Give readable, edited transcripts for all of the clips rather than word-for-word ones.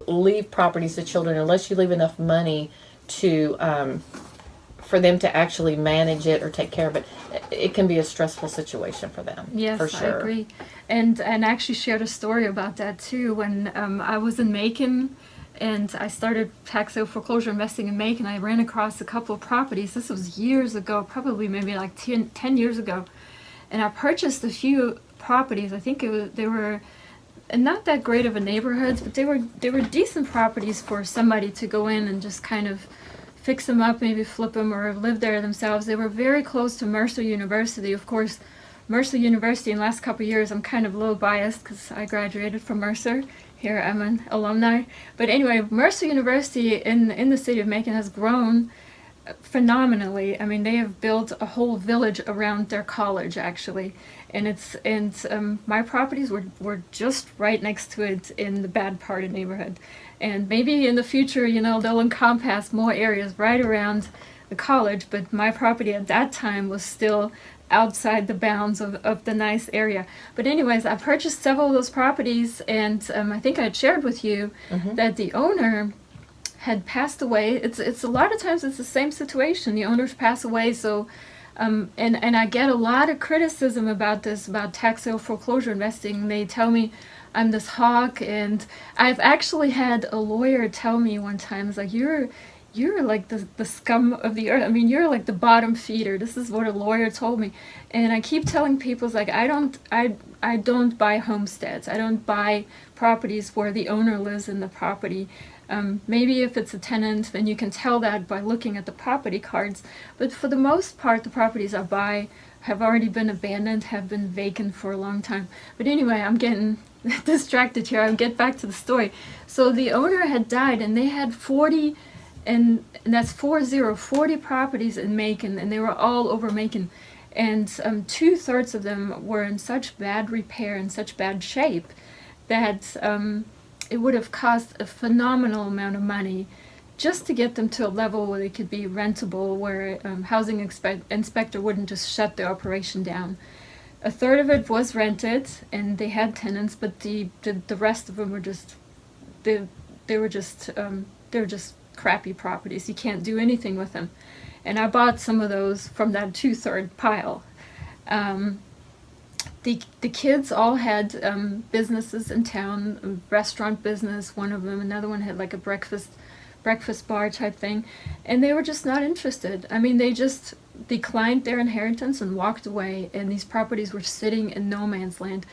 leave properties to children unless you leave enough money to for them to actually manage it or take care of it. It can be a stressful situation for them. Yes, for sure. I agree. And actually shared a story about that too. When I was in Macon and I started tax sale foreclosure investing in Macon, I ran across a couple of properties. This was years ago, probably maybe like 10 years ago. And I purchased a few properties. I think they were not that great of a neighborhoods, but they were decent properties for somebody to go in and just kind of fix them up, maybe flip them or live there themselves. They were very close to Mercer University. Of course, Mercer University in the last couple of years, I'm kind of a little biased because I graduated from Mercer. Here I'm an alumni. But anyway, Mercer University in the city of Macon has grown phenomenally. I mean, they have built a whole village around their college, actually. And my properties were just right next to it in the bad part of the neighborhood. And maybe in the future, they'll encompass more areas right around the college, but my property at that time was still outside the bounds of the nice area. But anyways, I purchased several of those properties, and I think I had shared with you that the owner had passed away. It's a lot of times it's the same situation. The owners pass away, so and I get a lot of criticism about this, about tax sale foreclosure investing. They tell me I'm this hawk, and I've actually had a lawyer tell me one time, it's like, you're like the scum of the earth. I mean, you're like the bottom feeder. This is what a lawyer told me. And I keep telling people, it's like, I don't buy homesteads. I don't buy properties where the owner lives in the property. Maybe if it's a tenant, then you can tell that by looking at the property cards. But for the most part, the properties I buy have already been abandoned, have been vacant for a long time. But anyway, I'm getting distracted here. I'll get back to the story. So the owner had died, and they had 40, and that's 40 properties in Macon, and they were all over Macon. And 2/3 of them were in such bad repair and such bad shape that it would have cost a phenomenal amount of money just to get them to a level where they could be rentable, where housing inspector wouldn't just shut the operation down. 1/3 of it was rented, and they had tenants, but the rest of them were just they were just crappy properties. You can't do anything with them. And I bought some of those from that 2/3 pile. The kids all had businesses in town, a restaurant business, one of them, another one had like a breakfast bar type thing, and they were just not interested. I mean, they just declined their inheritance and walked away, and these properties were sitting in no man's land.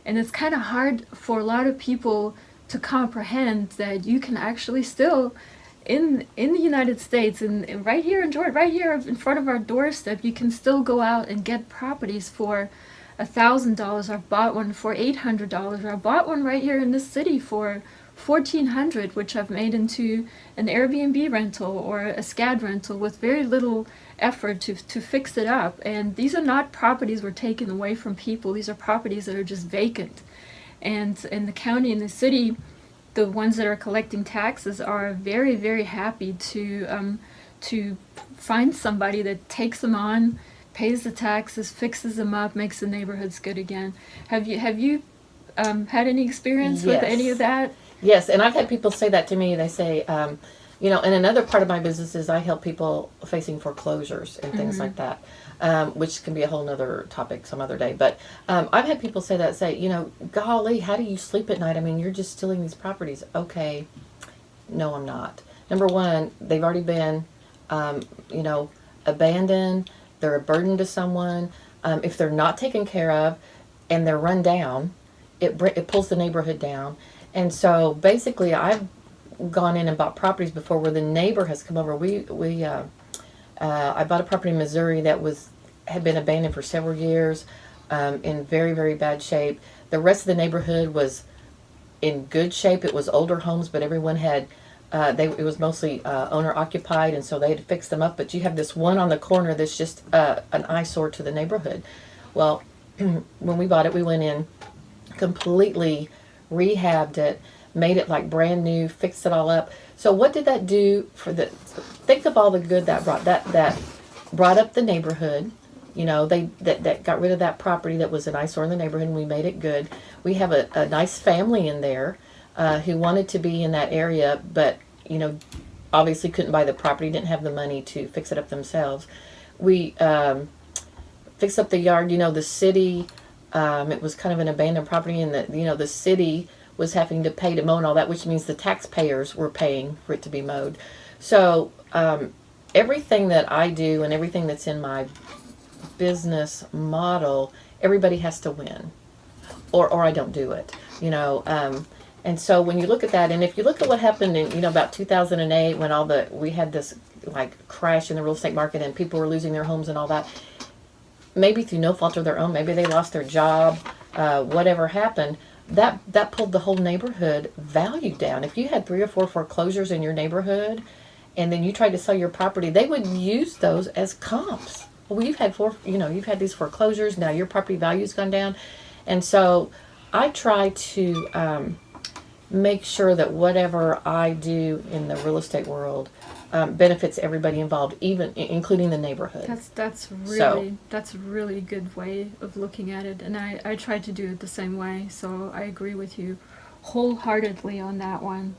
And it's kind of hard for a lot of people to comprehend that you can actually still, in the United States, and right here in Georgia, right here in front of our doorstep, you can still go out and get properties for $1,000. I've bought one for $800. I bought one right here in this city for $1,400, which I've made into an Airbnb rental or a SCAD rental with very little effort to fix it up. And these are not properties were taken away from people. These are properties that are just vacant. And in the county and the city, the ones that are collecting taxes are very, very happy to find somebody that takes them on, pays the taxes, fixes them up, makes the neighborhoods good again. Have you had any experience with any of that? Yes, and I've had people say that to me. They say, and another part of my business is I help people facing foreclosures and things like that, which can be a whole nother topic some other day. But I've had people say, golly, how do you sleep at night? I mean, you're just stealing these properties. Okay, no, I'm not. Number one, they've already been, abandoned. They're a burden to someone. If they're not taken care of and they're run down, it pulls the neighborhood down. And so basically I've gone in and bought properties before where the neighbor has come over. I bought a property in Missouri that had been abandoned for several years, in very, very bad shape. The rest of the neighborhood was in good shape. It was older homes, but everyone had it was mostly owner occupied, and so they had fixed them up. But you have this one on the corner that's just an eyesore to the neighborhood. Well, when we bought it, we went in, completely rehabbed it, made it like brand new, fixed it all up. So what did that do for think of all the good that brought. That brought up the neighborhood. That got rid of that property that was an eyesore in the neighborhood, and we made it good. We have a nice family in there. who wanted to be in that area, but obviously couldn't buy the property, didn't have the money to fix it up themselves. We fixed up the yard. The city. It was kind of an abandoned property, and the city was having to pay to mow and all that, which means the taxpayers were paying for it to be mowed. So everything that I do and everything that's in my business model, everybody has to win, or I don't do it. And so when you look at that, and if you look at what happened in about 2008, when we had this like crash in the real estate market and people were losing their homes and all that, maybe through no fault of their own, maybe they lost their job, whatever happened, that pulled the whole neighborhood value down. If you had 3 or 4 foreclosures in your neighborhood, and then you tried to sell your property, they would use those as comps. Well, you've had these foreclosures, now your property value's gone down. And so I try to make sure that whatever I do in the real estate world benefits everybody involved, even including the neighborhood. That's a really good way of looking at it, and I try to do it the same way. So I agree with you wholeheartedly on that one.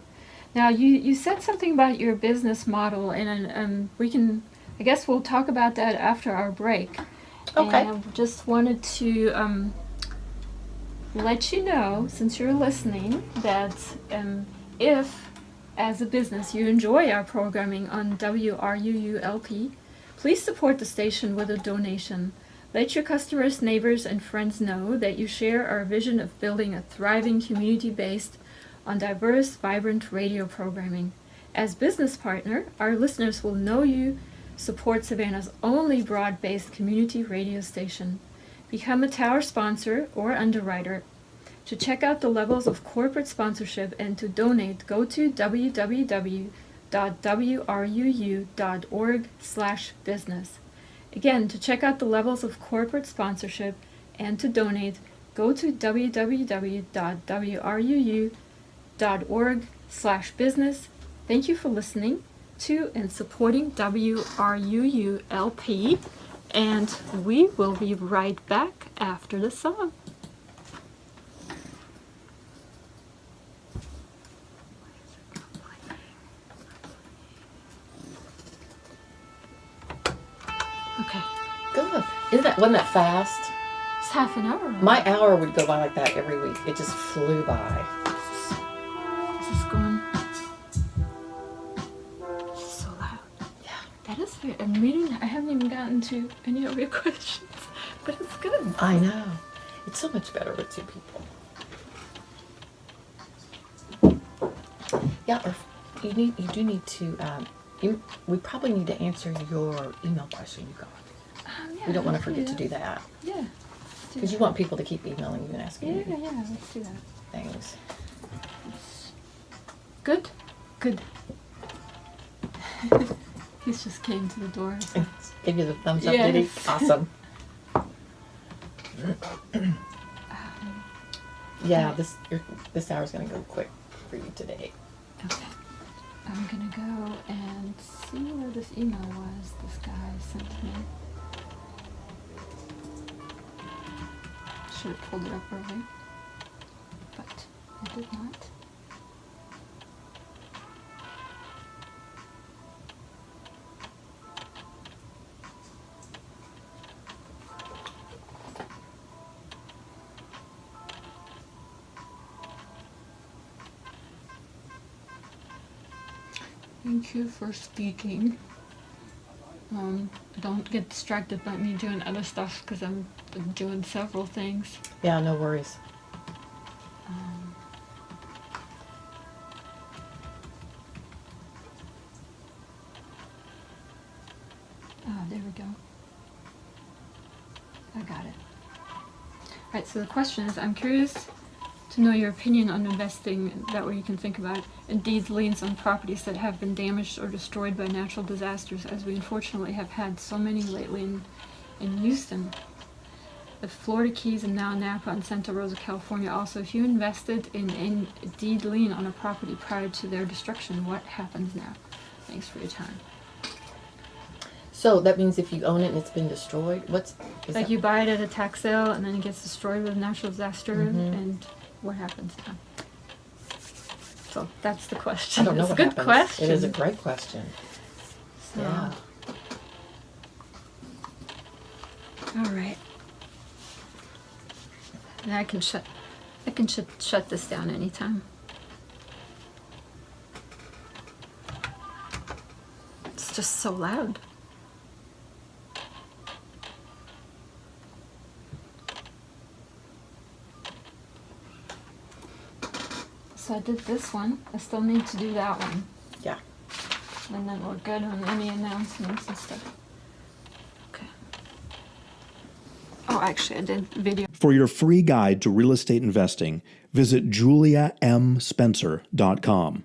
Now you said something about your business model, and I guess we'll talk about that after our break. Okay. And I just wanted to let you know, since you're listening, that if, as a business, you enjoy our programming on wruu-lp, please support the station with a donation. Let your customers, neighbors, and friends know that you share our vision of building a thriving community based on diverse, vibrant radio programming. As business partner, our listeners will know you support Savannah's only broad-based community radio station. Become a tower sponsor or underwriter. To check out the levels of corporate sponsorship and to donate, go to www.wruu.org/business. Again, to check out the levels of corporate sponsorship and to donate, go to www.wruu.org/business. Thank you for listening to and supporting WRUU-LP, and we will be right back after the song. Okay. Good. Wasn't that fast? It's half an hour. My hour would go by like that every week. It just flew by. This is going so loud. Yeah. That is fair. And I haven't even gotten to any of your questions, but it's good. I know. It's so much better with 2 people. Yeah, or you do need to. We probably need to answer your email question you got. Yeah, We don't want to forget to do that. Yeah. Because you want people to keep emailing you and asking you Yeah, let's do that. things. Good? Good. He's just came to the door. So. Give you the thumbs up, Yeah. did he? Awesome. Yeah, this hour's going to go quick for you today. Okay. I'm going to go and see where this email was this guy sent me. Should have pulled it up early, but I did not. Thank you for speaking. Don't get distracted by me doing other stuff because I'm doing several things. Yeah, no worries. There we go. I got it. Alright, so the question is, I'm curious to know your opinion on investing, that way you can think about it, in deeds, liens on properties that have been damaged or destroyed by natural disasters, as we unfortunately have had so many lately in Houston, the Florida Keys, and now Napa and Santa Rosa, California. Also, if you invested in a deed lien on a property prior to their destruction, what happens now? Thanks for your time. So that means if you own it and it's been destroyed, Like you buy it at a tax sale and then it gets destroyed with a natural disaster, Mm-hmm. and what happens now? So that's the question. I don't know It's what a good happens. question. It is a great question. So, Yeah. all right. And I can shut this down anytime. It's just so loud. So I did this one. I still need to do that one. Yeah. And then we're good on any announcements and stuff. Okay. Oh, actually, I did video. For your free guide to real estate investing, visit juliamspencer.com.